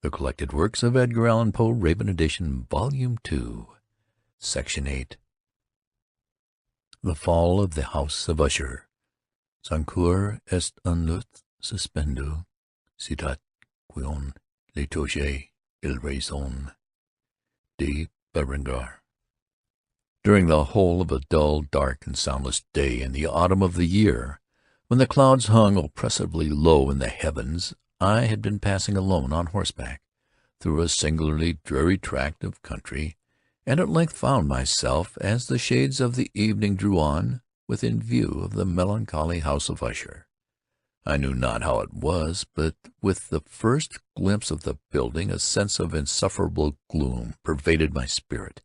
The Collected Works of Edgar Allan Poe, Raven Edition, Volume 2, Section 8. The Fall of the House of Usher. Sancour est un luth suspendu, citat quion l'étoge il raison. De Berengar. During the whole of a dull, dark, and soundless day in the autumn of the year, when the clouds hung oppressively low in the heavens, I had been passing alone on horseback through a singularly dreary tract of country, and at length found myself, as the shades of the evening drew on, within view of the melancholy house of Usher. I knew not how it was, but with the first glimpse of the building a sense of insufferable gloom pervaded my spirit.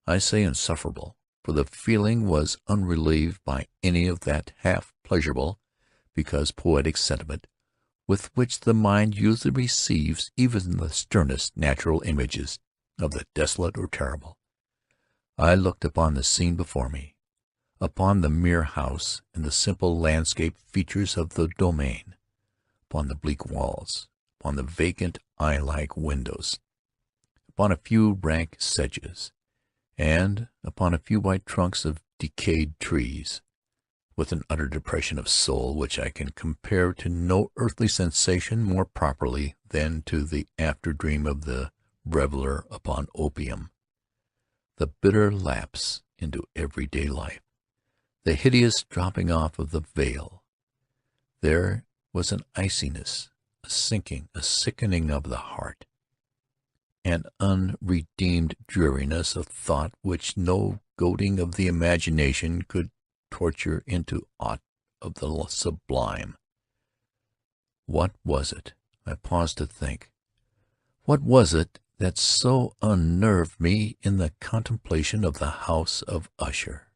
I say insufferable, for the feeling was unrelieved by any of that half-pleasurable, because poetic sentiment with which the mind usually receives even the sternest natural images of the desolate or terrible. I looked upon the scene before me, upon the mere house and the simple landscape features of the domain, upon the bleak walls, upon the vacant eye-like windows, upon a few rank sedges, and upon a few white trunks of decayed trees, with an utter depression of soul which I can compare to no earthly sensation more properly than to the after-dream of the reveller upon opium. The bitter lapse into everyday life, the hideous dropping off of the veil. There was an iciness, a sinking, a sickening of the heart, an unredeemed dreariness of thought which no goading of the imagination could torture into aught of the sublime. What was it? I paused to think. What was it that so unnerved me in the contemplation of the house of Usher?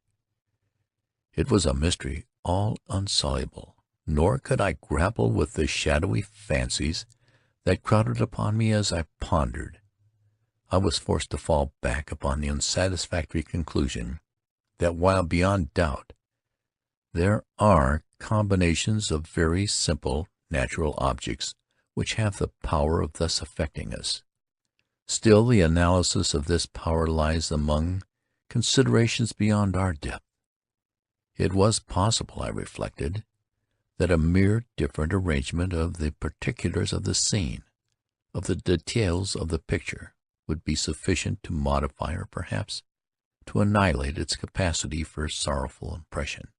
It was a mystery all insoluble, nor could I grapple with the shadowy fancies that crowded upon me as I pondered. I was forced to fall back upon the unsatisfactory conclusion that, while beyond doubt there are combinations of very simple natural objects which have the power of thus affecting us, still the analysis of this power lies among considerations beyond our depth. It was possible, I reflected, that a mere different arrangement of the particulars of the scene, of the details of the picture, would be sufficient to modify or perhaps to annihilate its capacity for sorrowful impression.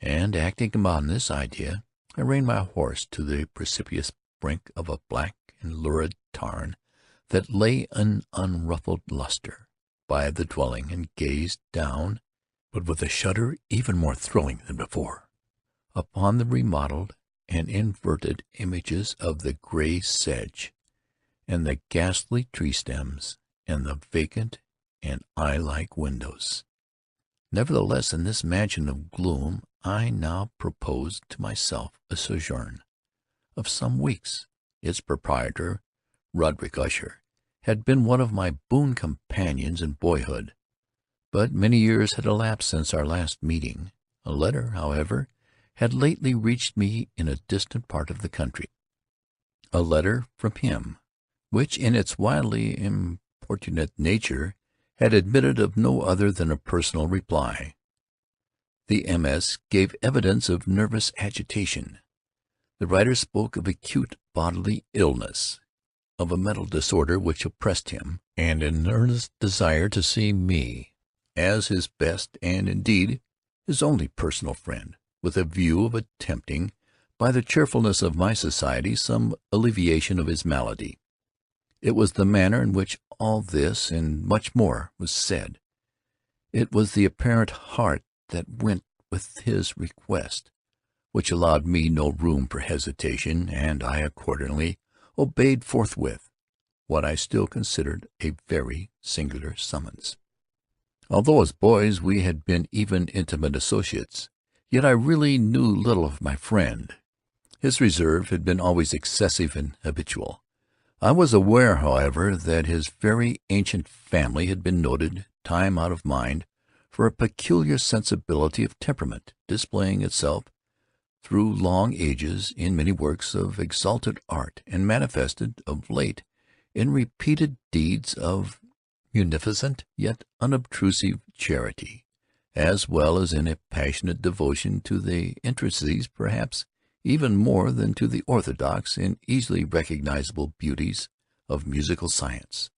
And, acting upon this idea, I reined my horse to the precipitous brink of a black and lurid tarn that lay in unruffled lustre by the dwelling, and gazed down, but with a shudder even more thrilling than before, upon the remodelled and inverted images of the gray sedge, and the ghastly tree-stems, and the vacant and eye-like windows. Nevertheless, in this mansion of gloom I now proposed to myself a sojourn of some weeks. Its proprietor, Roderick Usher, had been one of my boon companions in boyhood, but many years had elapsed since our last meeting. A letter, however, had lately reached me in a distant part of the country, a letter from him, which in its wildly importunate nature had admitted of no other than a personal reply. The MS gave evidence of nervous agitation. The writer spoke of acute bodily illness, of a mental disorder which oppressed him, and an earnest desire to see me, as his best and, indeed, his only personal friend, with a view of attempting, by the cheerfulness of my society, some alleviation of his malady. It was the manner in which all this, and much more, was said. It was the apparent heart that went with his request, which allowed me no room for hesitation, and I accordingly obeyed forthwith what I still considered a very singular summons. Although as boys we had been even intimate associates, yet I really knew little of my friend. His reserve had been always excessive and habitual. I was aware, however, that his very ancient family had been noted, time out of mind, for a peculiar sensibility of temperament, displaying itself through long ages in many works of exalted art, and manifested, of late, in repeated deeds of munificent yet unobtrusive charity, as well as in a passionate devotion to the intricacies, perhaps even more than to the orthodox and easily recognizable beauties of musical science.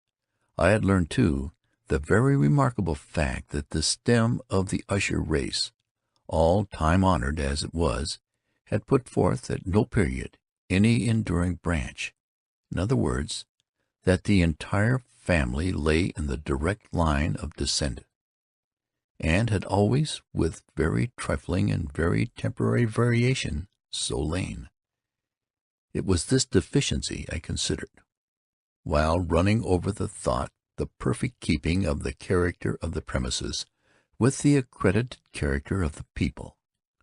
I had learned, too, the very remarkable fact that the stem of the Usher race, all time-honored as it was, had put forth at no period any enduring branch. In other words, that the entire family lay in the direct line of descent, and had always, with very trifling and very temporary variation, so lain. It was this deficiency I considered, while running over the thought, the perfect keeping of the character of the premises with the accredited character of the people,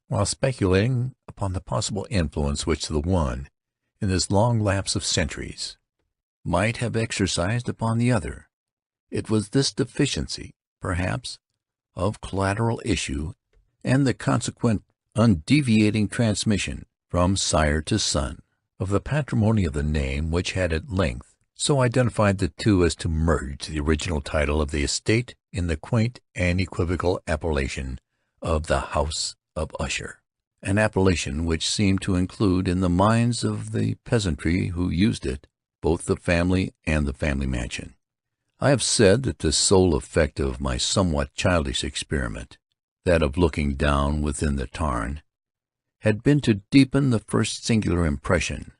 while speculating upon the possible influence which the one, in this long lapse of centuries, might have exercised upon the other. It was this deficiency, perhaps, of collateral issue, and the consequent undeviating transmission, from sire to son, of the patrimony of the name, which had at length so identified the two as to merge the original title of the estate in the quaint and equivocal appellation of the House of Usher, an appellation which seemed to include in the minds of the peasantry who used it both the family and the family mansion. I have said that the sole effect of my somewhat childish experiment, that of looking down within the tarn, had been to deepen the first singular impression.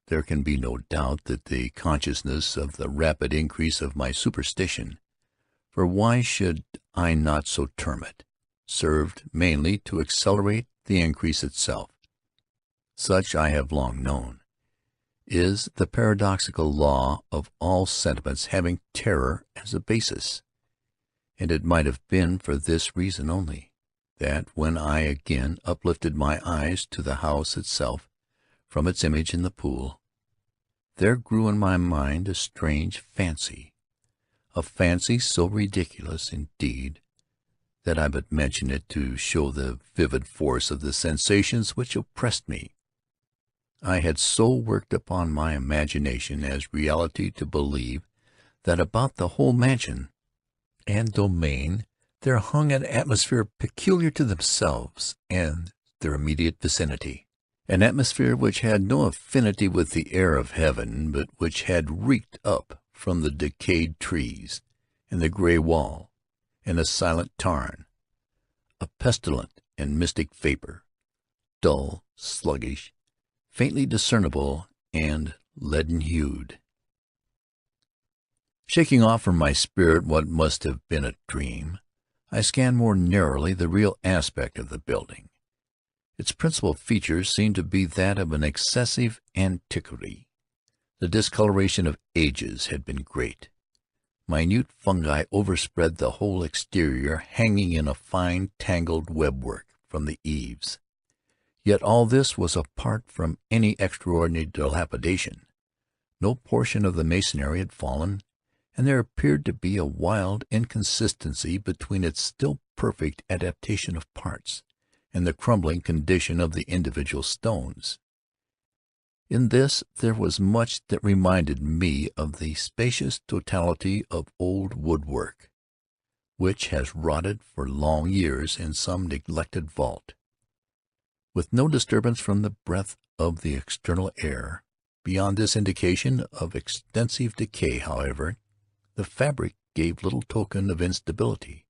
There can be no doubt that the consciousness of the rapid increase of my superstition, for why should I not so term it, served mainly to accelerate the increase itself. Such, I have long known, is the paradoxical law of all sentiments having terror as a basis. And it might have been for this reason only, that when I again uplifted my eyes to the house itself from its image in the pool, there grew in my mind a strange fancy, a fancy so ridiculous, indeed, that I but mention it to show the vivid force of the sensations which oppressed me. I had so worked upon my imagination as reality to believe that about the whole mansion and domain there hung an atmosphere peculiar to themselves and their immediate vicinity, an atmosphere which had no affinity with the air of heaven, but which had reeked up from the decayed trees and the gray wall and the silent tarn, a pestilent and mystic vapor, dull, sluggish, faintly discernible, and leaden-hued. Shaking off from my spirit what must have been a dream, I scanned more narrowly the real aspect of the building. Its principal features seemed to be that of an excessive antiquity. The discoloration of ages had been great. Minute fungi overspread the whole exterior, hanging in a fine tangled webwork from the eaves. Yet all this was apart from any extraordinary dilapidation. No portion of the masonry had fallen, and there appeared to be a wild inconsistency between its still perfect adaptation of parts and the crumbling condition of the individual stones. In this there was much that reminded me of the spacious totality of old woodwork, which has rotted for long years in some neglected vault, with no disturbance from the breath of the external air. Beyond this indication of extensive decay, however, the fabric gave little token of instability.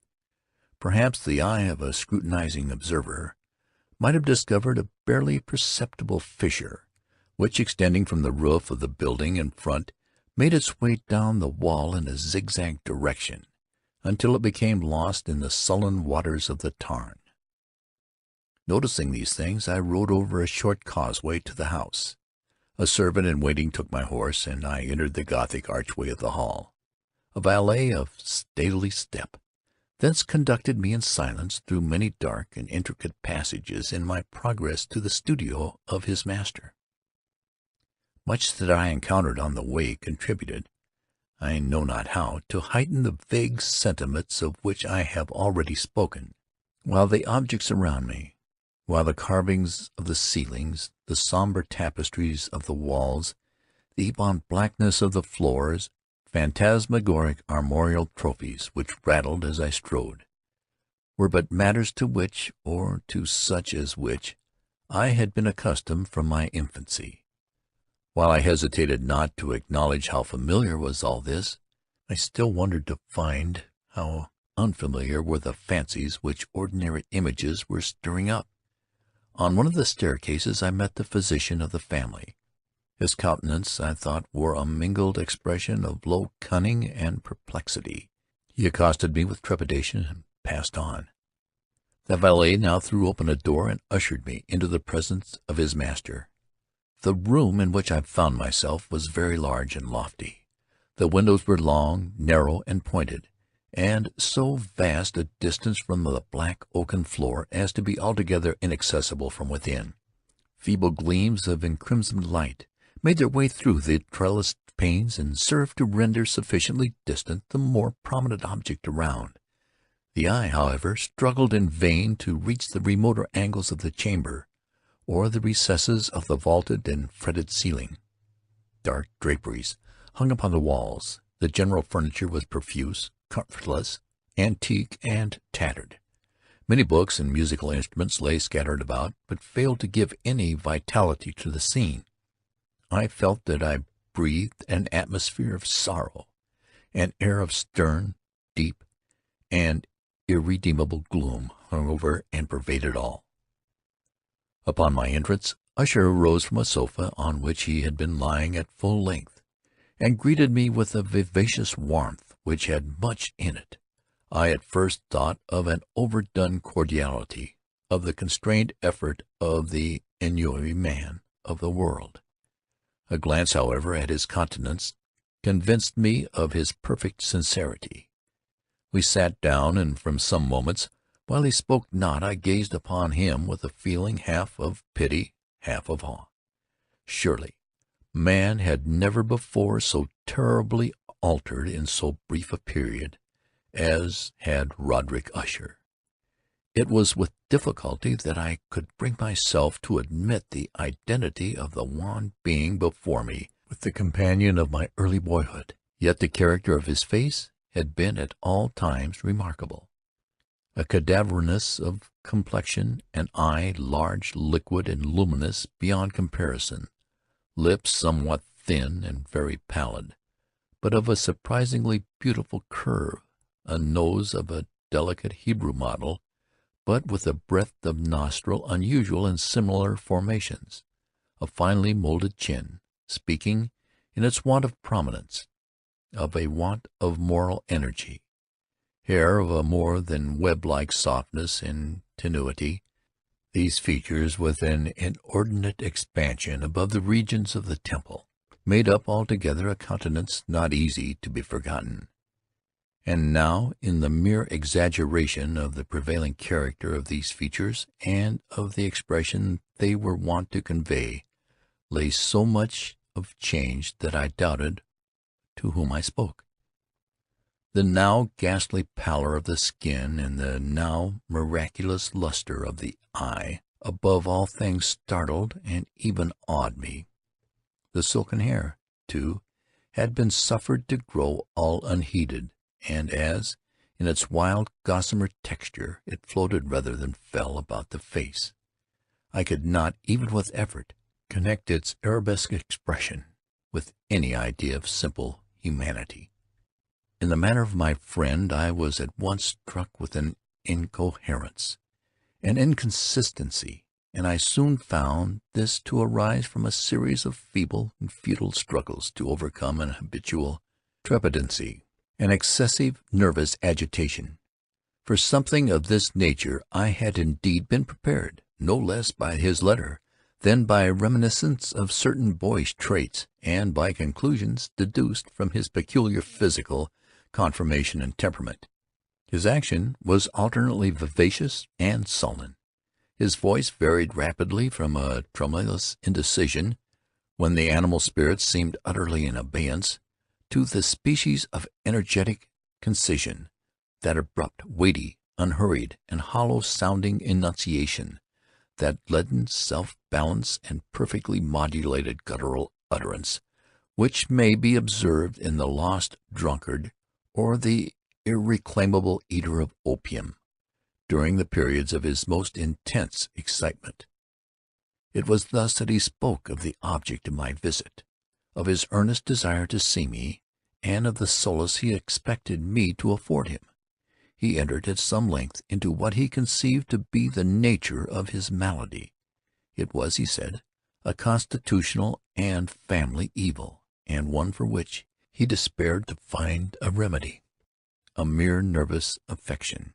Perhaps the eye of a scrutinizing observer might have discovered a barely perceptible fissure, which, extending from the roof of the building in front, made its way down the wall in a zigzag direction, until it became lost in the sullen waters of the tarn. Noticing these things, I rode over a short causeway to the house. A servant in waiting took my horse, and I entered the Gothic archway of the hall. A valet of stately step thence conducted me in silence through many dark and intricate passages in my progress to the studio of his master. Much that I encountered on the way contributed, I know not how, to heighten the vague sentiments of which I have already spoken, while the objects around me, while the carvings of the ceilings, the somber tapestries of the walls, the ebon blackness of the floors, phantasmagoric armorial trophies which rattled as I strode, were but matters to which, or to such as which, I had been accustomed from my infancy. While I hesitated not to acknowledge how familiar was all this, I still wondered to find how unfamiliar were the fancies which ordinary images were stirring up. On one of the staircases I met the physician of the family. His countenance, I thought, wore a mingled expression of low cunning and perplexity. He accosted me with trepidation and passed on. The valet now threw open a door and ushered me into the presence of his master. The room in which I found myself was very large and lofty. The windows were long, narrow, and pointed, and so vast a distance from the black oaken floor as to be altogether inaccessible from within. Feeble gleams of encrimsoned light made their way through the trellised panes and served to render sufficiently distant the more prominent object around. The eye, however, struggled in vain to reach the remoter angles of the chamber, or the recesses of the vaulted and fretted ceiling. Dark draperies hung upon the walls. The general furniture was profuse, comfortless, antique, and tattered. Many books and musical instruments lay scattered about, but failed to give any vitality to the scene. I felt that I breathed an atmosphere of sorrow. An air of stern, deep, and irredeemable gloom hung over and pervaded all. Upon my entrance, Usher arose from a sofa on which he had been lying at full length, and greeted me with a vivacious warmth which had much in it. I at first thought of an overdone cordiality, of the constrained effort of the ennuyé man of the world. A glance, however, at his countenance convinced me of his perfect sincerity. We sat down, and for some moments, while he spoke not, I gazed upon him with a feeling half of pity, half of awe. Surely man had never before so terribly altered in so brief a period as had Roderick Usher. It was with difficulty that I could bring myself to admit the identity of the wan being before me with the companion of my early boyhood. Yet the character of his face had been at all times remarkable. A cadaverous of complexion, an eye large, liquid, and luminous beyond comparison, lips somewhat thin and very pallid, but of a surprisingly beautiful curve, a nose of a delicate Hebrew model, but with a breadth of nostril unusual in similar formations, a finely moulded chin, speaking, in its want of prominence, of a want of moral energy, hair of a more than web-like softness and tenuity, these features with an inordinate expansion above the regions of the temple, made up altogether a countenance not easy to be forgotten. And now, in the mere exaggeration of the prevailing character of these features, and of the expression they were wont to convey, lay so much of change that I doubted to whom I spoke. The now ghastly pallor of the skin, and the now miraculous lustre of the eye, above all things startled and even awed me. The silken hair, too, had been suffered to grow all unheeded, and as, in its wild gossamer texture, it floated rather than fell about the face, I could not, even with effort, connect its arabesque expression with any idea of simple humanity. In the manner of my friend I was at once struck with an incoherence, an inconsistency, and I soon found this to arise from a series of feeble and futile struggles to overcome an habitual trepidancy, an excessive nervous agitation. For something of this nature I had indeed been prepared, no less by his letter than by reminiscence of certain boyish traits, and by conclusions deduced from his peculiar physical conformation and temperament. His action was alternately vivacious and sullen. His voice varied rapidly from a tremulous indecision, when the animal spirits seemed utterly in abeyance, to the species of energetic concision, that abrupt, weighty, unhurried, and hollow-sounding enunciation, that leaden self-balance and perfectly modulated guttural utterance which may be observed in the lost drunkard or the irreclaimable eater of opium during the periods of his most intense excitement. It was thus that he spoke of the object of my visit, of his earnest desire to see me, and of the solace he expected me to afford him. He entered at some length into what he conceived to be the nature of his malady. It was, he said, a constitutional and family evil, and one for which he despaired to find a remedy. A mere nervous affection,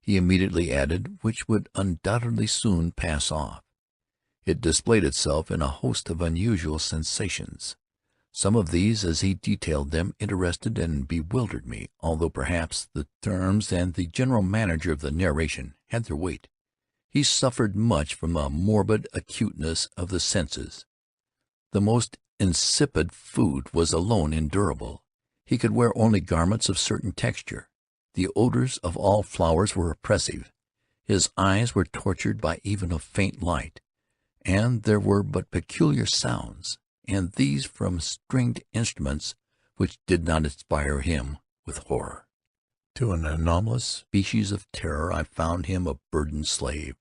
he immediately added, which would undoubtedly soon pass off. It displayed itself in a host of unusual sensations. Some of these, as he detailed them, interested and bewildered me, although perhaps the terms and the general manner of the narration had their weight. He suffered much from a morbid acuteness of the senses. The most insipid food was alone endurable. He could wear only garments of certain texture. The odors of all flowers were oppressive. His eyes were tortured by even a faint light, and there were but peculiar sounds, and these from stringed instruments, which did not inspire him with horror. To an anomalous species of terror I found him a burdened slave.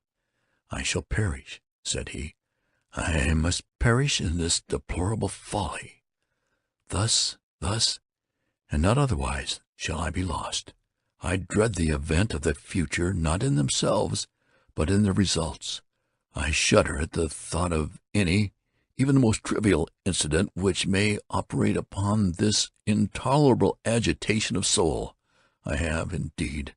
"I shall perish," said he. "I must perish in this deplorable folly. Thus, and not otherwise, shall I be lost. I dread the event of the future, not in themselves, but in their results. I shudder at the thought of any, even the most trivial incident, which may operate upon this intolerable agitation of soul. I have, indeed,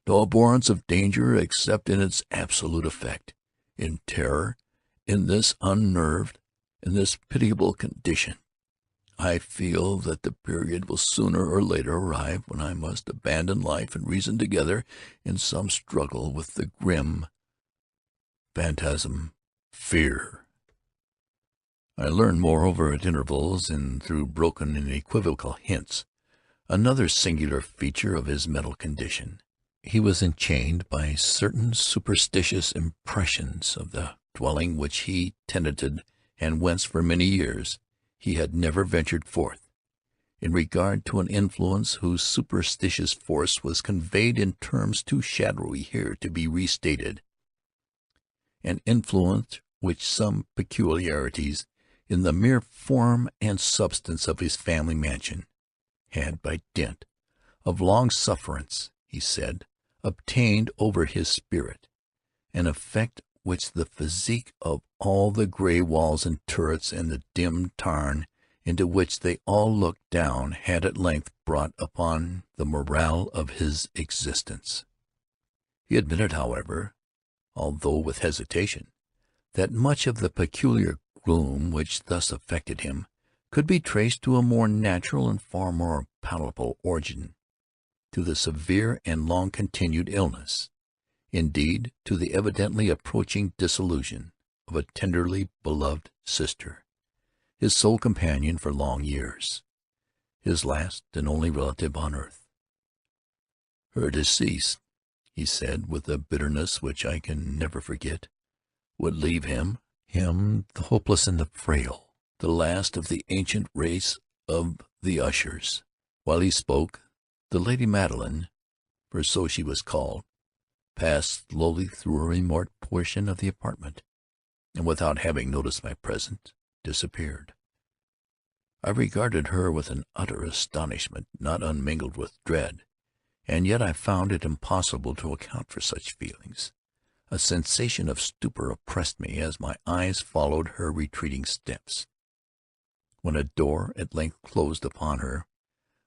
no abhorrence of danger except in its absolute effect. In terror, in this unnerved, in this pitiable condition, I feel that the period will sooner or later arrive when I must abandon life and reason together in some struggle with the grim phantasm, fear." I learned, moreover, at intervals, and through broken and equivocal hints, another singular feature of his mental condition. He was enchained by certain superstitious impressions of the dwelling which he tenanted, and whence, for many years, he had never ventured forth, in regard to an influence whose superstitious force was conveyed in terms too shadowy here to be restated, an influence which some peculiarities in the mere form and substance of his family mansion had, by dint of long sufferance, he said, obtained over his spirit, an effect which the physique of all the gray walls and turrets and the dim tarn into which they all looked down had at length brought upon the morale of his existence. He admitted, however, although with hesitation, that much of the peculiar gloom which thus affected him could be traced to a more natural and far more palatable origin, to the severe and long-continued illness, indeed, to the evidently approaching dissolution of a tenderly beloved sister, his sole companion for long years, his last and only relative on earth. "Her decease," he said, with a bitterness which I can never forget, "would leave him, the hopeless and the frail, the last of the ancient race of the Ushers." While he spoke, the Lady Madeline, for so she was called, passed slowly through a remote portion of the apartment, and without having noticed my presence, disappeared. I regarded her with an utter astonishment, not unmingled with dread, and yet I found it impossible to account for such feelings. A sensation of stupor oppressed me as my eyes followed her retreating steps. When a door at length closed upon her,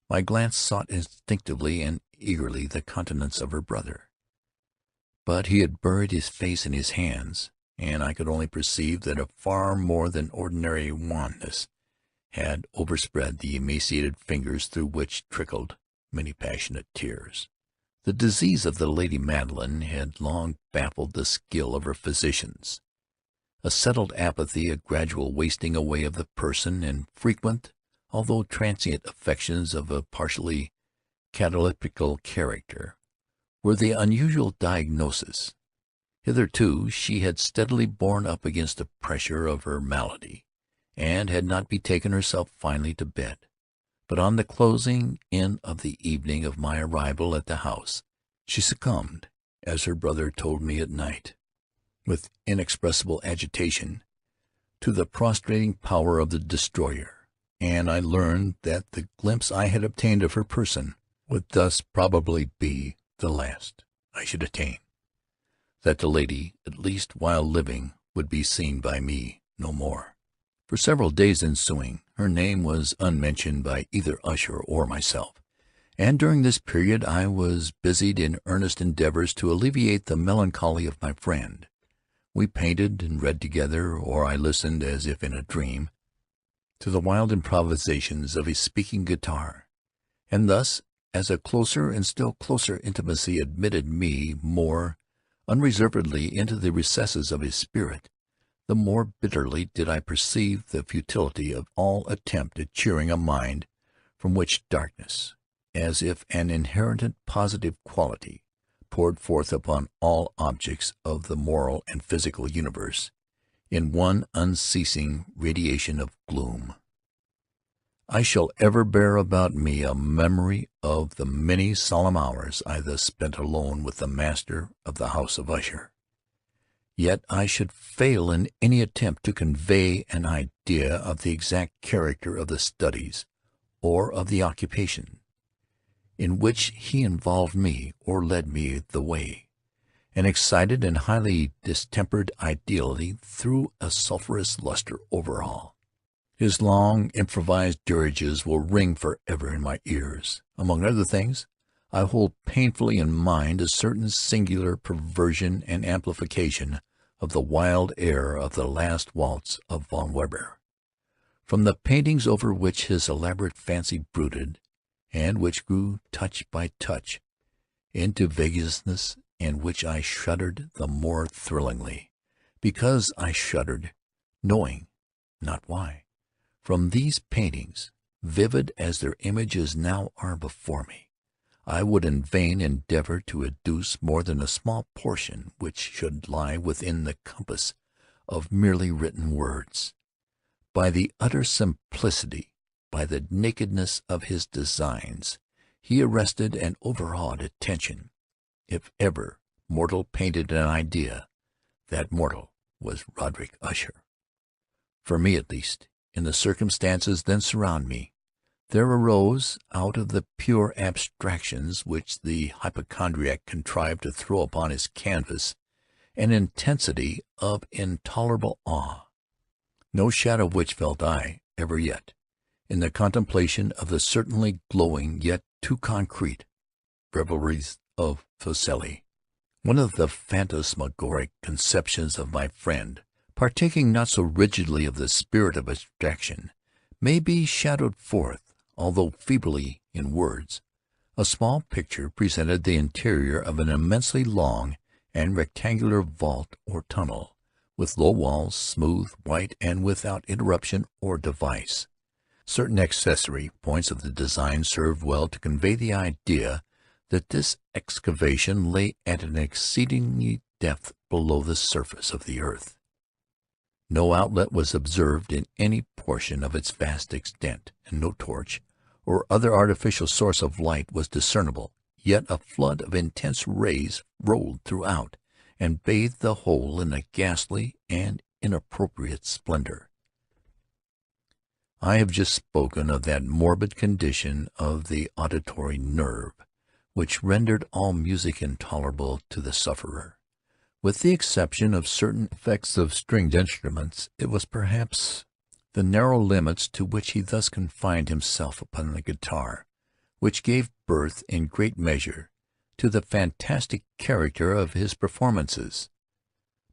my glance sought instinctively and eagerly the countenance of her brother. But he had buried his face in his hands, and I could only perceive that a far more than ordinary wanness had overspread the emaciated fingers through which trickled many passionate tears. The disease of the Lady Madeline had long baffled the skill of her physicians. A settled apathy, a gradual wasting away of the person, and frequent, although transient, affections of a partially cataleptical character, were the unusual diagnosis. Hitherto she had steadily borne up against the pressure of her malady, and had not betaken herself finally to bed. But on the closing in of the evening of my arrival at the house, she succumbed, as her brother told me at night, with inexpressible agitation, to the prostrating power of the destroyer, and I learned that the glimpse I had obtained of her person would thus probably be the last I should attain, that the lady, at least while living, would be seen by me no more. For several days ensuing, her name was unmentioned by either Usher or myself, and during this period I was busied in earnest endeavors to alleviate the melancholy of my friend. We painted and read together, or I listened, as if in a dream, to the wild improvisations of his speaking guitar, and thus, as a closer and still closer intimacy admitted me more unreservedly into the recesses of his spirit, the more bitterly did I perceive the futility of all attempt at cheering a mind from which darkness, as if an inherent positive quality, poured forth upon all objects of the moral and physical universe in one unceasing radiation of gloom. I shall ever bear about me a memory of the many solemn hours I thus spent alone with the master of the house of Usher. Yet I should fail in any attempt to convey an idea of the exact character of the studies or of the occupation in which he involved me or led me the way. An excited and highly distempered ideality threw a sulphurous luster over all. His long improvised dirges will ring forever in my ears. Among other things, I hold painfully in mind a certain singular perversion and amplification of the wild air of the last waltz of Von Weber, from the paintings over which his elaborate fancy brooded, and which grew touch by touch into vagueness, and which I shuddered the more thrillingly, because I shuddered, knowing not why. From these paintings, vivid as their images now are before me, I would in vain endeavor to adduce more than a small portion which should lie within the compass of merely written words. By the utter simplicity, by the nakedness of his designs, he arrested and overawed attention. If ever mortal painted an idea, that mortal was Roderick Usher. For me, at least, in the circumstances then surround me, there arose, out of the pure abstractions which the hypochondriac contrived to throw upon his canvas, an intensity of intolerable awe, no shadow of which felt I, ever yet, in the contemplation of the certainly glowing, yet too concrete, revelries of Fuseli. One of the phantasmagoric conceptions of my friend, partaking not so rigidly of the spirit of abstraction, may be shadowed forth, although feebly, in words. A small picture presented the interior of an immensely long and rectangular vault or tunnel, with low walls, smooth, white, and without interruption or device. Certain accessory points of the design served well to convey the idea that this excavation lay at an exceeding depth below the surface of the earth. No outlet was observed in any portion of its vast extent, and no torch or other artificial source of light was discernible, yet a flood of intense rays rolled throughout, and bathed the whole in a ghastly and inappropriate splendor. I have just spoken of that morbid condition of the auditory nerve, which rendered all music intolerable to the sufferer. With the exception of certain effects of stringed instruments, it was perhaps the narrow limits to which he thus confined himself upon the guitar, which gave birth, in great measure, to the fantastic character of his performances.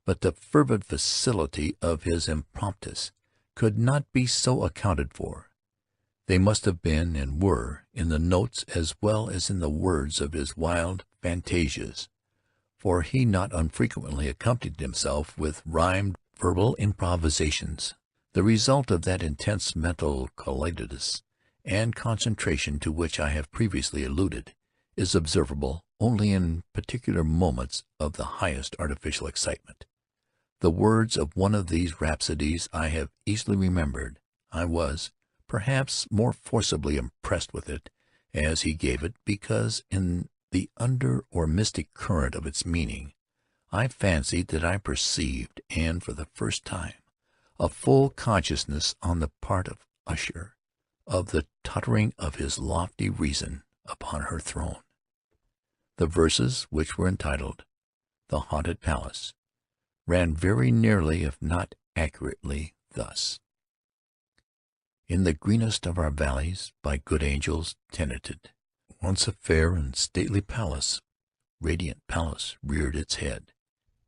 But the fervid facility of his impromptus could not be so accounted for. They must have been and were in the notes as well as in the words of his wild fantasias, for he not unfrequently accompanied himself with rhymed verbal improvisations. The result of that intense mental collitus and concentration to which I have previously alluded is observable only in particular moments of the highest artificial excitement. The words of one of these rhapsodies I have easily remembered. I was, perhaps, more forcibly impressed with it as he gave it, because in the under or mystic current of its meaning I fancied that I perceived, and for the first time, a full consciousness on the part of Usher of the tottering of his lofty reason upon her throne. The verses, which were entitled "The Haunted Palace," ran very nearly, if not accurately, thus: In the greenest of our valleys, by good angels tenanted, once a fair and stately palace, radiant palace, reared its head.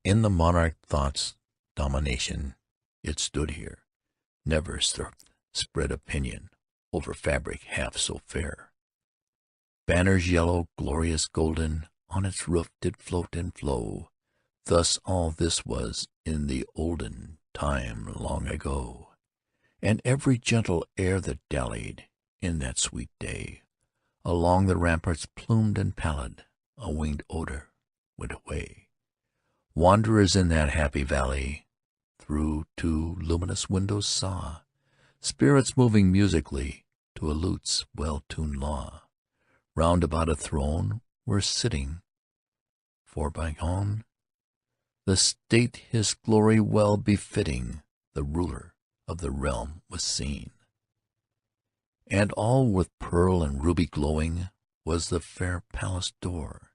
In the monarch thought's domination it stood here. Never spread opinion over fabric half so fair. Banners yellow, glorious golden, on its roof did float and flow. Thus all this was in the olden time long ago. And every gentle air that dallied in that sweet day along the ramparts plumed and pallid, a winged odor went away. Wanderers in that happy valley through two luminous windows saw spirits moving musically to a lute's well-tuned law. Round about a throne were sitting, for by on the state his glory well befitting, the ruler of the realm was seen. And all with pearl and ruby glowing was the fair palace door,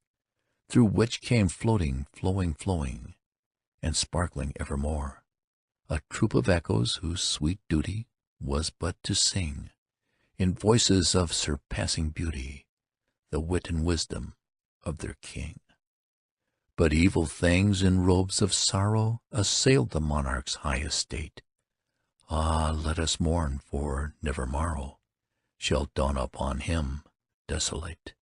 through which came floating, flowing, and sparkling evermore, a troop of echoes whose sweet duty was but to sing, in voices of surpassing beauty, the wit and wisdom of their king. But evil things in robes of sorrow assailed the monarch's high estate. Ah, let us mourn, for never morrow shall dawn upon him desolate.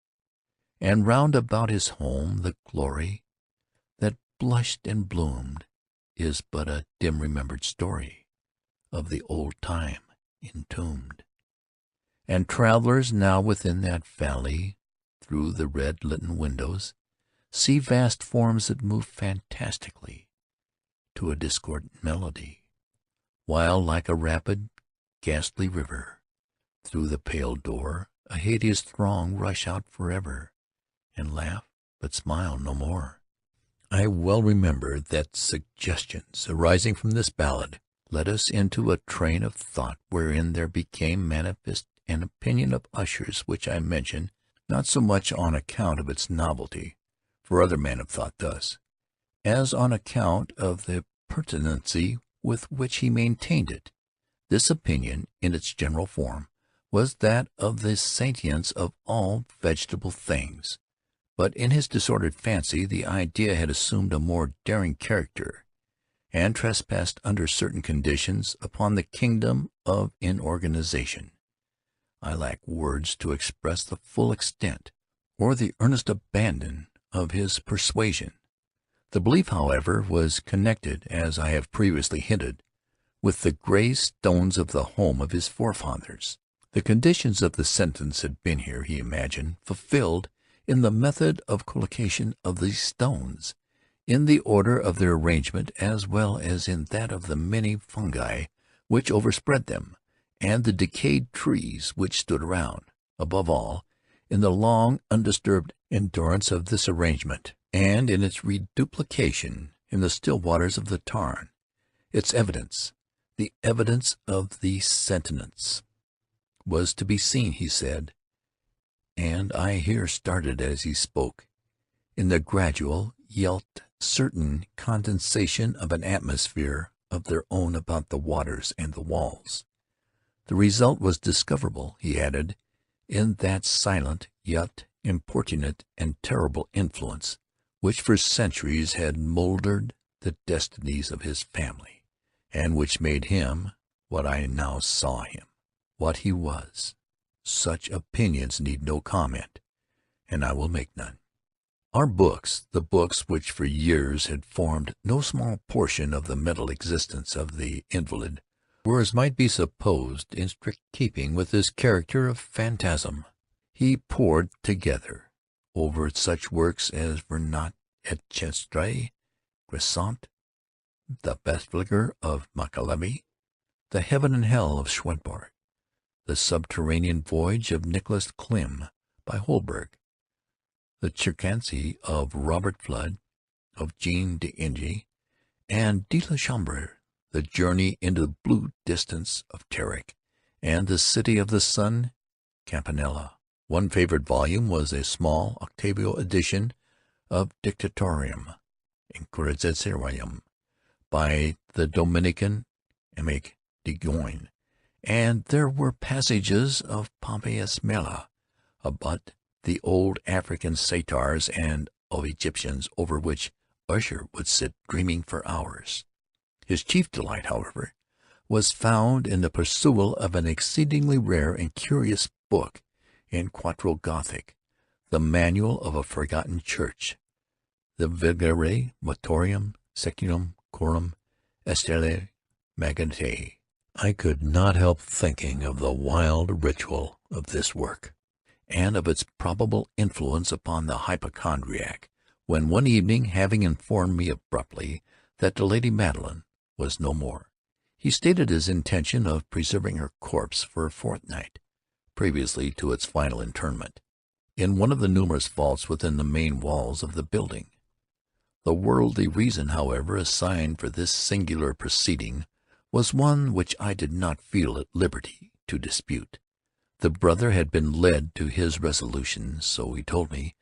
And round about his home the glory that blushed and bloomed is but a dim remembered story of the old time entombed. And travelers now within that valley, through the red litten windows, see vast forms that move fantastically to a discordant melody, while like a rapid, ghastly river, through the pale door a hideous throng rush out forever, and laugh but smile no more. I well remember that suggestions arising from this ballad led us into a train of thought wherein there became manifest an opinion of Usher's which I mention not so much on account of its novelty, for other men have thought thus, as on account of the pertinency with which he maintained it. This opinion, in its general form, was that of the sentience of all vegetable things, but in his disordered fancy the idea had assumed a more daring character, and trespassed under certain conditions upon the kingdom of inorganization. I lack words to express the full extent or the earnest abandon of his persuasion. The belief, however, was connected, as I have previously hinted, with the gray stones of the home of his forefathers. The conditions of the sentence had been here, he imagined, fulfilled in the method of collocation of these stones, in the order of their arrangement, as well as in that of the many fungi which overspread them, and the decayed trees which stood around. Above all, in the long undisturbed endurance of this arrangement, and in its reduplication in the still waters of the tarn. Its evidence, the evidence of the sentience, was to be seen, he said, and I here started as he spoke, in the gradual yet certain condensation of an atmosphere of their own about the waters and the walls. The result was discoverable, he added, in that silent yet importunate and terrible influence which for centuries had mouldered the destinies of his family, and which made him what I now saw him, what he was. Such opinions need no comment, and I will make none. Our books, the books which for years had formed no small portion of the mental existence of the invalid, were, as might be supposed, in strict keeping with his character of phantasm. He pored together over such works as Vernat et Chestre, Crescent, the Bethleger of Machiavelli, the Heaven and Hell of Schwedborg, the Subterranean Voyage of Nicholas Klim by Holberg, the Cherkansy of Robert Flood, of Jean d'Ingy, and de la Chambre, the Journey into the Blue Distance of Terrick, and the City of the Sun, Campanella. One favorite volume was a small octavo edition of Dictatorium Inquisitorium by the Dominican Emmerich de Goyn, and there were passages of Pompeius Mela about the old African satires and of Egyptians, over which Usher would sit dreaming for hours. His chief delight, however, was found in the perusal of an exceedingly rare and curious book in quarto Gothic, the Manual of a Forgotten Church, the Vigere Motorium Secundum Coram Estelle Magnete. I could not help thinking of the wild ritual of this work, and of its probable influence upon the hypochondriac, when one evening, having informed me abruptly that the Lady Madeline was no more, he stated his intention of preserving her corpse for a fortnight, previously to its final interment, in one of the numerous vaults within the main walls of the building. The worldly reason, however, assigned for this singular proceeding was one which I did not feel at liberty to dispute. The brother had been led to his resolution, so he told me,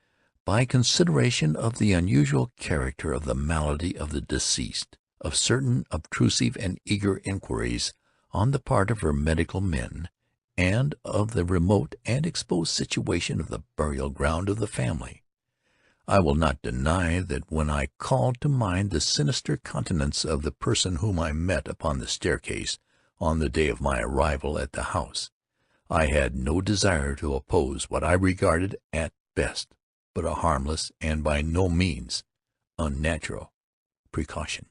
by consideration of the unusual character of the malady of the deceased, of certain obtrusive and eager inquiries on the part of her medical men, and of the remote and exposed situation of the burial ground of the family. I will not deny that when I called to mind the sinister countenance of the person whom I met upon the staircase on the day of my arrival at the house, I had no desire to oppose what I regarded at best but a harmless and by no means unnatural precaution.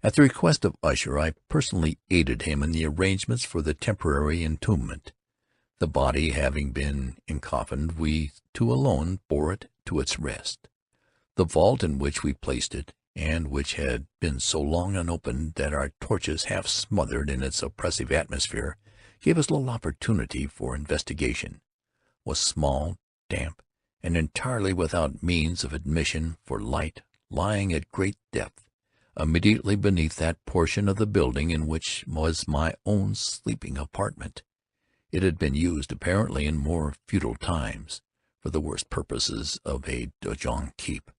At the request of Usher, I personally aided him in the arrangements for the temporary entombment. The body having been encoffined, we two alone bore it to its rest. The vault in which we placed it, and which had been so long unopened that our torches, half smothered in its oppressive atmosphere, gave us little opportunity for investigation, was small, damp, and entirely without means of admission for light, lying at great depth, immediately beneath that portion of the building in which was my own sleeping apartment. It had been used, apparently, in more feudal times, for the worst purposes of a donjon keep,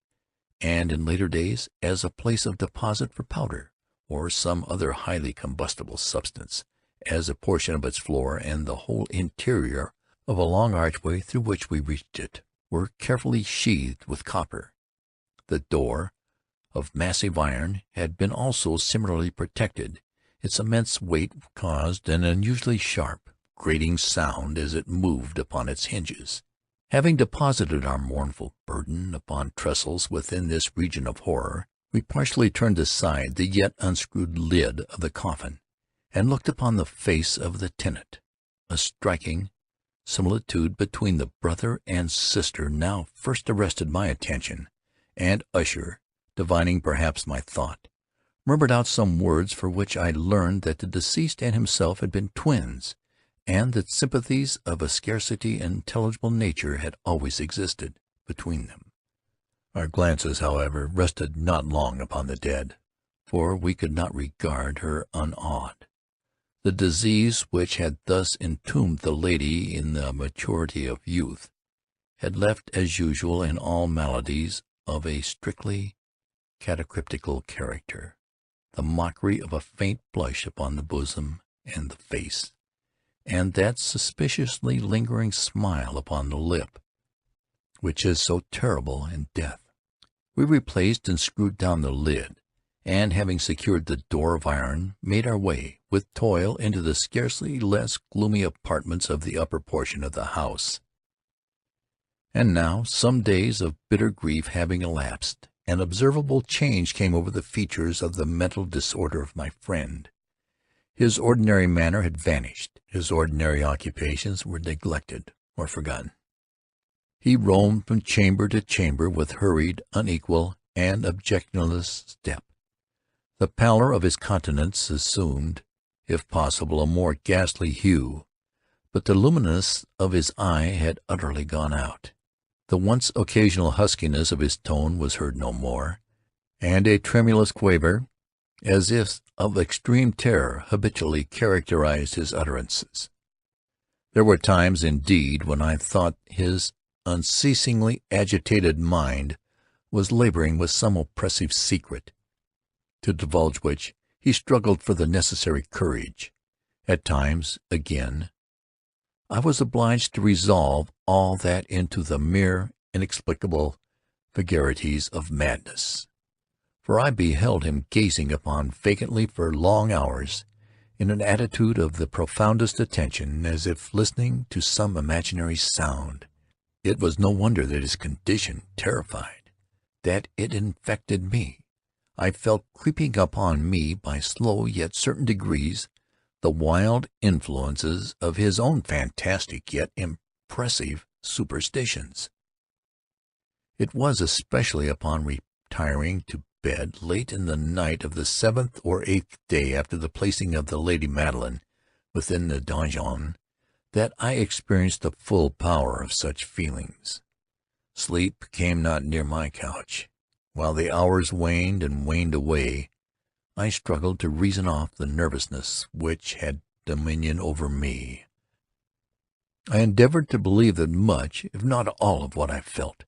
and in later days as a place of deposit for powder, or some other highly combustible substance, as a portion of its floor and the whole interior of a long archway through which we reached it were carefully sheathed with copper. The door, of massive iron, had been also similarly protected. Its immense weight caused an unusually sharp, grating sound as it moved upon its hinges. Having deposited our mournful burden upon trestles within this region of horror, we partially turned aside the yet unscrewed lid of the coffin, and looked upon the face of the tenant. A striking similitude between the brother and sister now first arrested my attention, and Usher, divining perhaps my thought, murmured out some words for which I learned that the deceased and himself had been twins, and that sympathies of a scarcely intelligible nature had always existed between them. Our glances, however, rested not long upon the dead, for we could not regard her unawed. The disease which had thus entombed the lady in the maturity of youth had left, as usual in all maladies of a strictly catacryptical character, the mockery of a faint blush upon the bosom and the face, and that suspiciously lingering smile upon the lip, which is so terrible in death. We replaced and screwed down the lid, and having secured the door of iron, made our way with toil into the scarcely less gloomy apartments of the upper portion of the house. And now, some days of bitter grief having elapsed, an observable change came over the features of the mental disorder of my friend. His ordinary manner had vanished. His ordinary occupations were neglected or forgotten. He roamed from chamber to chamber with hurried, unequal, and objectionless step. The pallor of his countenance assumed, if possible, a more ghastly hue, but the luminous of his eye had utterly gone out. The once occasional huskiness of his tone was heard no more, and a tremulous quaver, as if of extreme terror, habitually characterized his utterances. There were times, indeed, when I thought his unceasingly agitated mind was laboring with some oppressive secret, to divulge which he struggled for the necessary courage. At times, again, I was obliged to resolve all that into the mere inexplicable vagaries of madness, for I beheld him gazing upon vacantly for long hours, in an attitude of the profoundest attention, as if listening to some imaginary sound. It was no wonder that his condition terrified, that it infected me. I felt creeping upon me by slow yet certain degrees the wild influences of his own fantastic yet impressive superstitions. It was especially upon retiring to bed late in the night of the 7th or 8th day after the placing of the Lady Madeline within the donjon that I experienced the full power of such feelings. Sleep came not near my couch. While the hours waned and waned away, I struggled to reason off the nervousness which had dominion over me. I endeavored to believe that much, if not all of what I felt,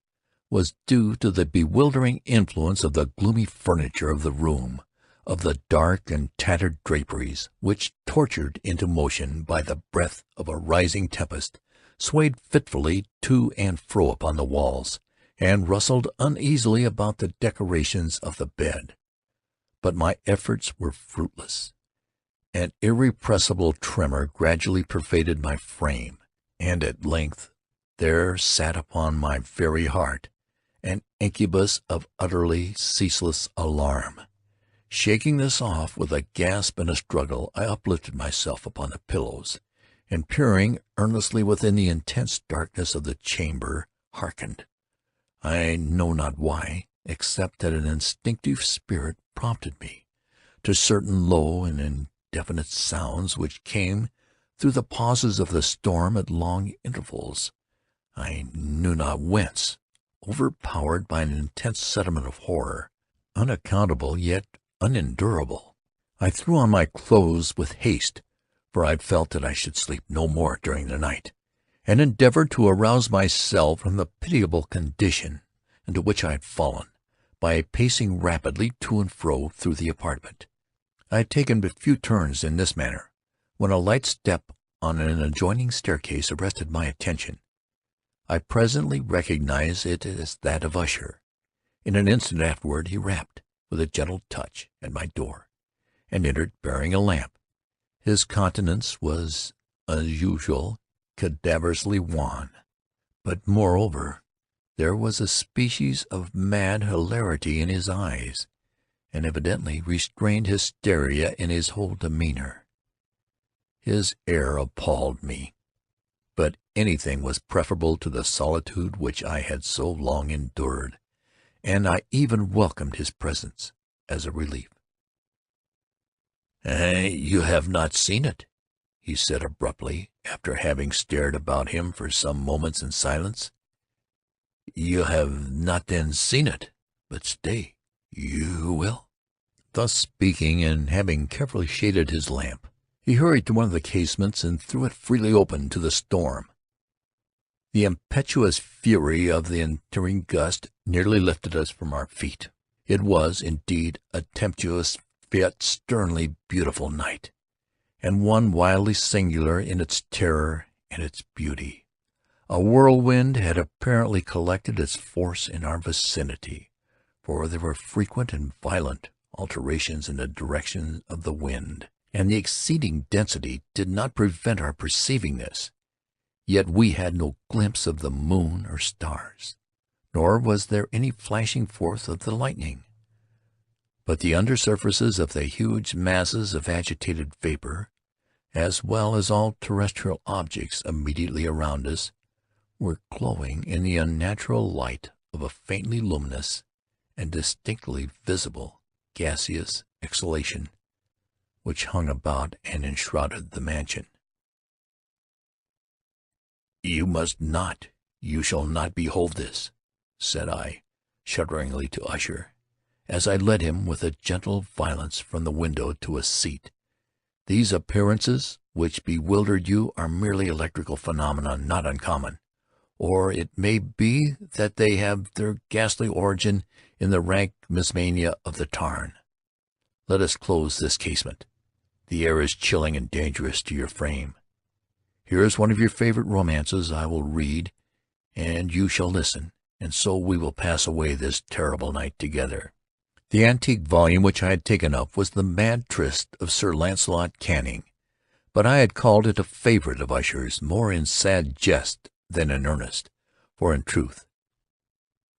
was due to the bewildering influence of the gloomy furniture of the room, of the dark and tattered draperies, which, tortured into motion by the breath of a rising tempest, swayed fitfully to and fro upon the walls, and rustled uneasily about the decorations of the bed. But my efforts were fruitless. An irrepressible tremor gradually pervaded my frame, and at length there sat upon my very heart an incubus of utterly ceaseless alarm. Shaking this off with a gasp and a struggle, I uplifted myself upon the pillows, and peering earnestly within the intense darkness of the chamber, hearkened. I know not why, except that an instinctive spirit prompted me to certain low and indefinite sounds which came through the pauses of the storm at long intervals. I knew not whence, overpowered by an intense sentiment of horror, unaccountable yet unendurable, I threw on my clothes with haste, for I felt that I should sleep no more during the night, and endeavored to arouse myself from the pitiable condition into which I had fallen, by pacing rapidly to and fro through the apartment. I had taken but few turns in this manner, when a light step on an adjoining staircase arrested my attention. I presently recognized it as that of Usher. In an instant afterward he rapped, with a gentle touch, at my door, and entered bearing a lamp. His countenance was, as usual, cadaverously wan, but, moreover, there was a species of mad hilarity in his eyes, and evidently restrained hysteria in his whole demeanor. His air appalled me, but anything was preferable to the solitude which I had so long endured, and I even welcomed his presence as a relief. "You have not seen it," he said abruptly, after having stared about him for some moments in silence. "You have not then seen it? But stay, you will." Thus speaking, and having carefully shaded his lamp, he hurried to one of the casements and threw it freely open to the storm. The impetuous fury of the entering gust nearly lifted us from our feet. It was, indeed, a tempestuous yet sternly beautiful night, and one wildly singular in its terror and its beauty. A whirlwind had apparently collected its force in our vicinity, for there were frequent and violent alterations in the direction of the wind, and the exceeding density did not prevent our perceiving this. Yet we had no glimpse of the moon or stars, nor was there any flashing forth of the lightning. But the under surfaces of the huge masses of agitated vapor, as well as all terrestrial objects immediately around us, were glowing in the unnatural light of a faintly luminous and distinctly visible gaseous exhalation which hung about and enshrouded the mansion. "You must not, you shall not behold this," said I, shudderingly to Usher, as I led him with a gentle violence from the window to a seat. "These appearances which bewildered you are merely electrical phenomena not uncommon, or it may be that they have their ghastly origin in the rank miasma of the tarn. Let us close this casement. The air is chilling and dangerous to your frame. Here is one of your favorite romances I will read, and you shall listen, and so we will pass away this terrible night together." The antique volume which I had taken up was The Mad Tryst of Sir Launcelot Canning, but I had called it a favorite of Usher's, more in sad jest than in earnest, for in truth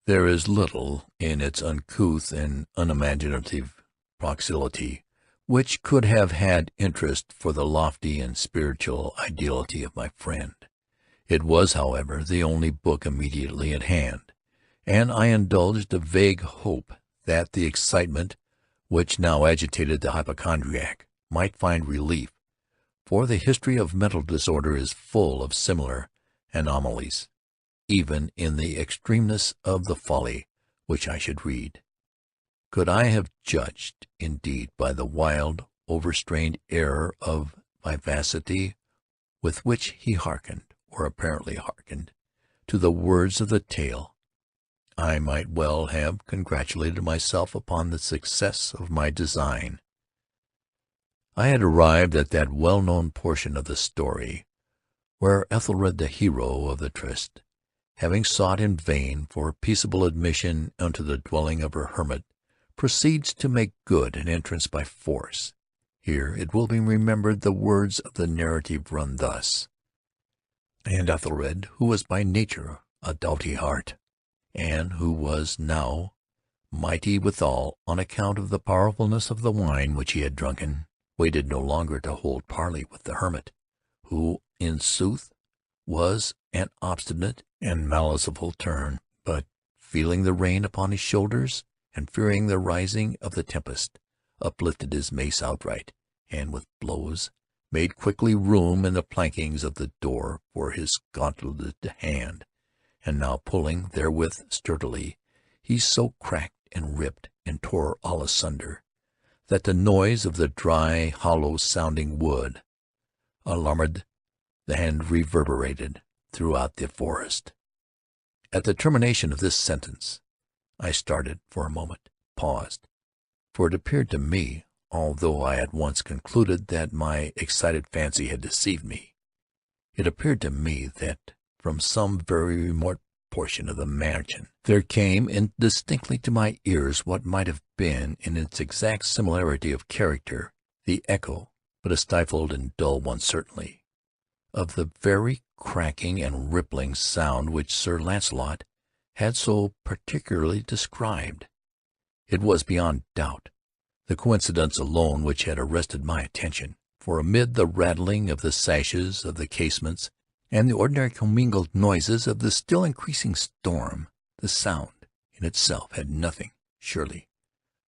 there is little in its uncouth and unimaginative prolixity which could have had interest for the lofty and spiritual ideality of my friend. It was, however, the only book immediately at hand, and I indulged a vague hope that the excitement which now agitated the hypochondriac might find relief, for the history of mental disorder is full of similar anomalies, even in the extremeness of the folly which I should read. Could I have judged, indeed, by the wild, overstrained air of vivacity with which he hearkened, or apparently hearkened, to the words of the tale, I might well have congratulated myself upon the success of my design. I had arrived at that well-known portion of the story where Ethelred, the hero of the tryst, having sought in vain for peaceable admission unto the dwelling of her hermit, proceeds to make good an entrance by force. Here it will be remembered the words of the narrative run thus: "And Ethelred, who was by nature a doughty heart, and who was now mighty withal on account of the powerfulness of the wine which he had drunken, waited no longer to hold parley with the hermit, who in sooth was an obstinate and maliceful turn, but, feeling the rain upon his shoulders, and fearing the rising of the tempest, uplifted his mace outright, and with blows made quickly room in the plankings of the door for his gauntleted hand, and now pulling therewith sturdily, he so cracked and ripped and tore all asunder, that the noise of the dry, hollow-sounding wood alarmed and reverberated throughout the forest." At the termination of this sentence I started for a moment, paused, for it appeared to me, although I at once concluded that my excited fancy had deceived me, it appeared to me that from some very remote portion of the mansion there came indistinctly to my ears what might have been, in its exact similarity of character, the echo, but a stifled and dull one certainly, of the very cracking and rippling sound which Sir Launcelot had so particularly described. It was beyond doubt the coincidence alone which had arrested my attention, for amid the rattling of the sashes of the casements and the ordinary commingled noises of the still increasing storm, the sound in itself had nothing, surely,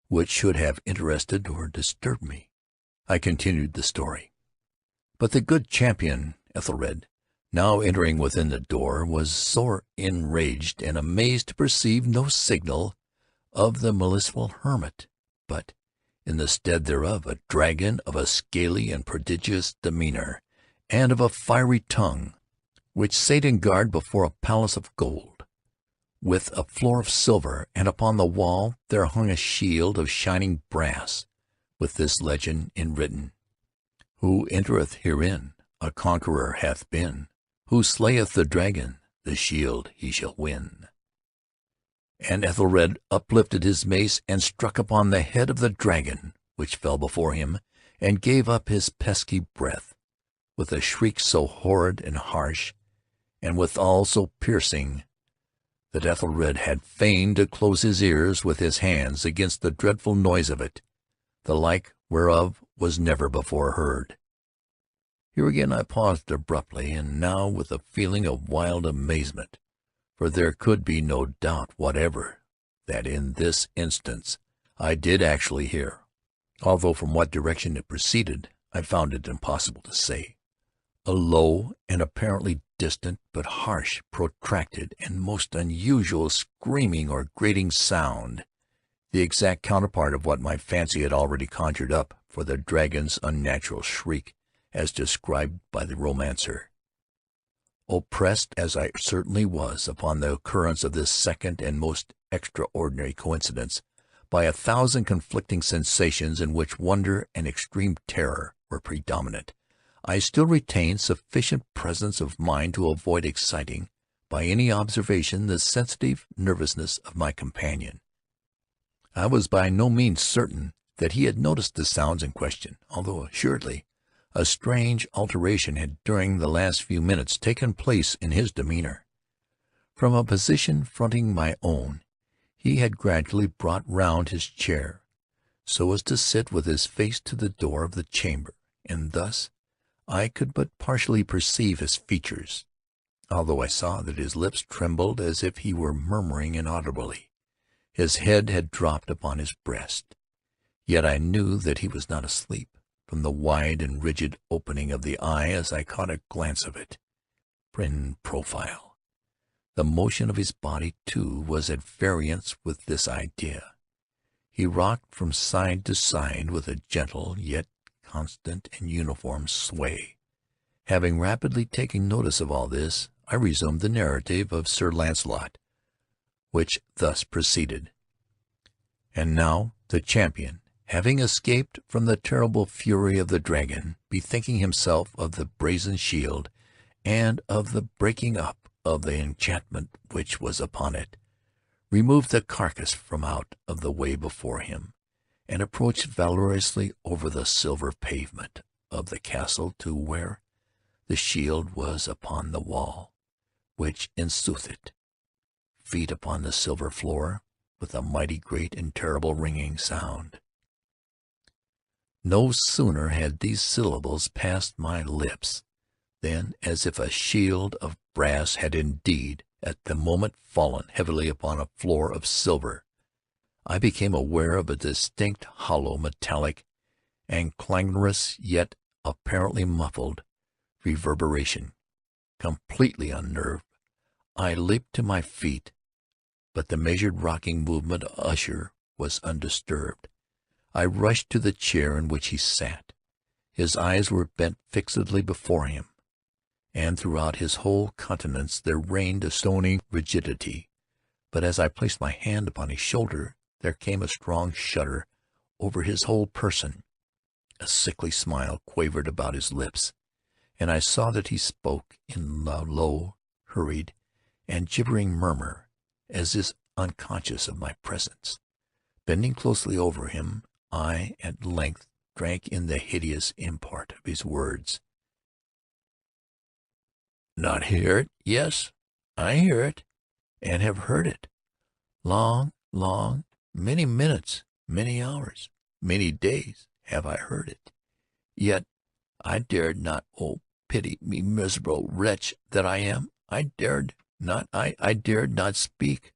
which should have interested or disturbed me. I continued the story. But the good champion Ethelred, now entering within the door, was sore enraged and amazed to perceive no signal of the maliceful hermit, but, in the stead thereof, a dragon of a scaly and prodigious demeanor, and of a fiery tongue, which sate in guard before a palace of gold, with a floor of silver, and upon the wall there hung a shield of shining brass, with this legend enwritten: "Who entereth herein, a conqueror hath been. Who slayeth the dragon, the shield he shall win." And Ethelred uplifted his mace and struck upon the head of the dragon, which fell before him, and gave up his pesky breath, with a shriek so horrid and harsh, and withal so piercing, that Ethelred had fain to close his ears with his hands against the dreadful noise of it, the like whereof was never before heard. Here again I paused abruptly, and now with a feeling of wild amazement, for there could be no doubt whatever that in this instance I did actually hear, although from what direction it proceeded I found it impossible to say, a low and apparently distant but harsh, protracted, and most unusual screaming or grating sound, the exact counterpart of what my fancy had already conjured up for the dragon's unnatural shriek, as described by the romancer. Oppressed as I certainly was upon the occurrence of this second and most extraordinary coincidence by 1,000 conflicting sensations in which wonder and extreme terror were predominant, I still retained sufficient presence of mind to avoid exciting by any observation the sensitive nervousness of my companion. I was by no means certain that he had noticed the sounds in question, although assuredly a strange alteration had during the last few minutes taken place in his demeanor. From a position fronting my own, he had gradually brought round his chair, so as to sit with his face to the door of the chamber, and thus I could but partially perceive his features, although I saw that his lips trembled as if he were murmuring inaudibly. His head had dropped upon his breast, yet I knew that he was not asleep, from the wide and rigid opening of the eye as I caught a glance of it in profile. The motion of his body, too, was at variance with this idea. He rocked from side to side with a gentle yet constant and uniform sway. Having rapidly taken notice of all this, I resumed the narrative of Sir Launcelot, which thus proceeded. And now the champion, having escaped from the terrible fury of the dragon, bethinking himself of the brazen shield, and of the breaking up of the enchantment which was upon it, removed the carcass from out of the way before him, and approached valorously over the silver pavement of the castle to where the shield was upon the wall, which ensoothed feet upon the silver floor with a mighty great and terrible ringing sound. No sooner had these syllables passed my lips than, as if a shield of brass had indeed at the moment fallen heavily upon a floor of silver, I became aware of a distinct, hollow, metallic, and clangorous, yet apparently muffled, reverberation. Completely unnerved, I leaped to my feet, but the measured rocking movement of Usher was undisturbed. I rushed to the chair in which he sat. His eyes were bent fixedly before him, and throughout his whole countenance there reigned a stony rigidity. But as I placed my hand upon his shoulder, there came a strong shudder over his whole person. A sickly smile quavered about his lips, and I saw that he spoke in a low, hurried, and gibbering murmur, as if unconscious of my presence. Bending closely over him, I at length drank in the hideous import of his words. "Not hear it? Yes, I hear it, and have heard it. Long, many minutes, many hours, many days have I heard it. Yet I dared not, oh, pity me, miserable wretch that I am! I dared not speak.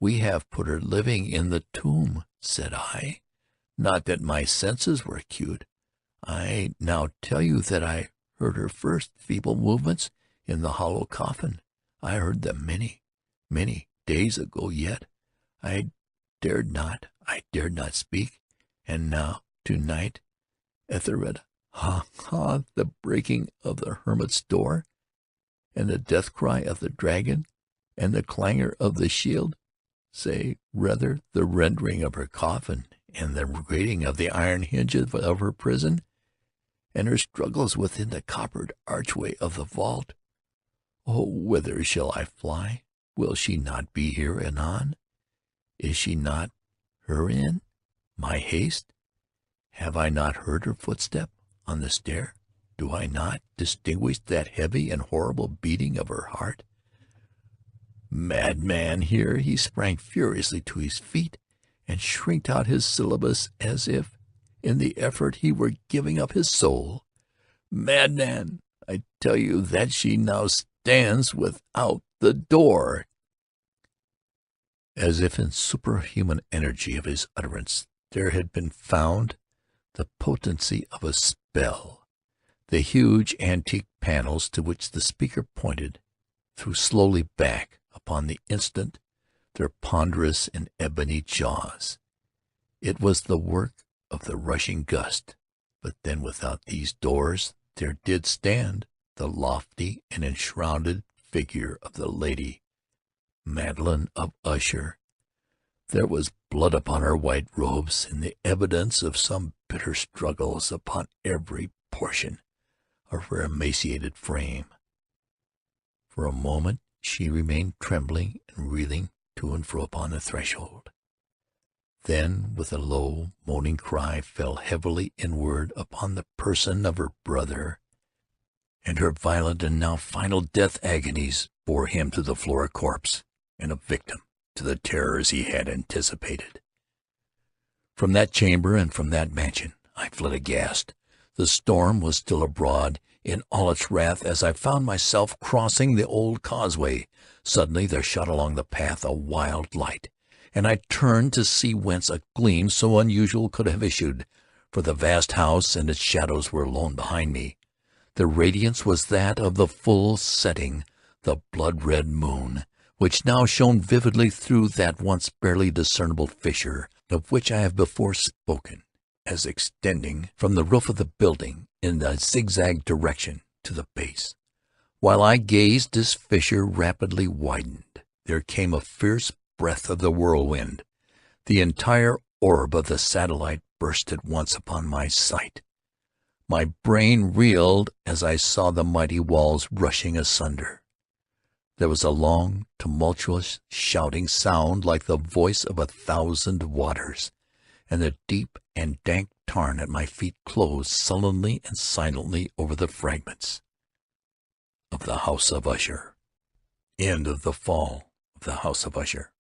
We have put her living in the tomb, said I. Not that my senses were acute. I now tell you that I heard her first feeble movements in the hollow coffin. I heard them many days ago, yet I dared not speak. And now, to-night, Ethelred, the breaking of the hermit's door, and the death cry of the dragon, and the clangor of the shield, say rather the rending of her coffin, and the grating of the iron hinges of her prison, and her struggles within the coppered archway of the vault. Oh, whither shall I fly? Will she not be here anon? Is she not herein my haste? Have I not heard her footstep on the stair? Do I not distinguish that heavy and horrible beating of her heart? Madman! Here he sprang furiously to his feet, and shrieked out his syllables as if, in the effort, he were giving up his soul. Madman! I tell you that she now stands without the door." As if in superhuman energy of his utterance there had been found the potency of a spell. The huge antique panels to which the speaker pointed threw slowly back upon the instant their ponderous and ebony jaws. It was the work of the rushing gust, but then without these doors there did stand the lofty and enshrouded figure of the Lady Madeline of Usher. There was blood upon her white robes, and the evidence of some bitter struggles upon every portion of her emaciated frame. For a moment she remained trembling and reeling to and fro upon the threshold. Then, with a low, moaning cry, fell heavily inward upon the person of her brother, and her violent and now final death agonies bore him to the floor a corpse and a victim to the terrors he had anticipated. From that chamber and from that mansion I fled aghast. The storm was still abroad in all its wrath as I found myself crossing the old causeway. Suddenly there shot along the path a wild light, and I turned to see whence a gleam so unusual could have issued, for the vast house and its shadows were alone behind me. The radiance was that of the full setting, the blood-red moon, which now shone vividly through that once barely discernible fissure of which I have before spoken, as extending from the roof of the building in a zigzag direction to the base. While I gazed, this fissure rapidly widened. There came a fierce breath of the whirlwind. The entire orb of the satellite burst at once upon my sight. My brain reeled as I saw the mighty walls rushing asunder. There was a long, tumultuous, shouting sound like the voice of 1,000 waters, and the deep and dank tarn at my feet closed sullenly and silently over the fragments of the House of Usher. End of The Fall of the House of Usher.